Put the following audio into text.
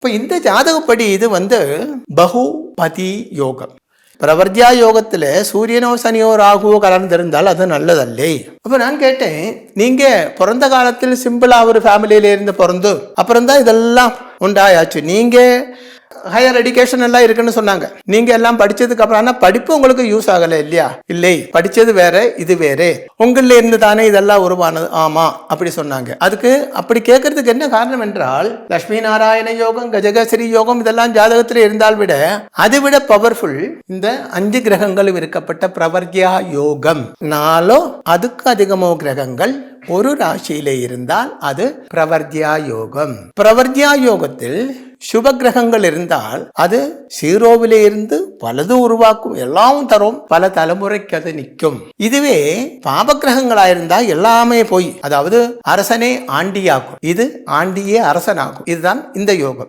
இப்போ இந்த ஜாதகப்படி இது பகுபதி யோகம். பிரவர்த்தியா யோகத்துல சூரியனோ சனியோ ராகுவோ கலந்திருந்தால் அது நல்லதல்லே. அப்ப நான் கேட்டேன், நீங்க பிறந்த காலத்தில் சிம்பிளா ஒரு ஃபேமிலியில இருந்து பிறந்து அப்புறம் தான் இதெல்லாம் உண்டாயாச்சு. நீங்க ஹையர் எஜுகேஷன் எல்லாம் இருக்குன்னு சொன்னாங்க. நீங்க எல்லாம் படிச்சதுக்கு அப்புறம், ஆனா படிப்பு உங்களுக்கு யூஸ் ஆகல இல்லையா? இல்லை, படிச்சது வேற, இது வேற. உங்கள இருந்து தானே இதெல்லாம் உருவானது. ஆமா, அப்படி சொன்னாங்க. அதுக்கு அப்படி கேட்கறதுக்கு என்ன காரணம் என்றால், லட்சுமி நாராயண யோகம், கஜகஸ்ரீ யோகம் இதெல்லாம் ஜாதகத்தில் இருந்தால் விட அதை விட பவர்ஃபுல் இந்த 5 கிரகங்களும் இருக்கப்பட்ட பிரவர்த்தியா யோகம். நாலோ அதுக்கு அதிகமோ கிரகங்கள் ஒரு ராசியிலே இருந்தால் அது பிரவர்த்தியா யோகம். பிரவர்த்தியா யோகத்தில் சுப கிரகங்கள் இருந்தால் அது 0விலே இருந்து பலது உருவாக்கும், எல்லாம் தரும், பல தலைமுறைக்கு அது நிற்கும். இதுவே பாப கிரகங்களாயிருந்தா எல்லாமே போய், அதாவது அரசனே ஆண்டியாகும், இது ஆண்டியே அரசனாகும். இதுதான் இந்த யோகம்.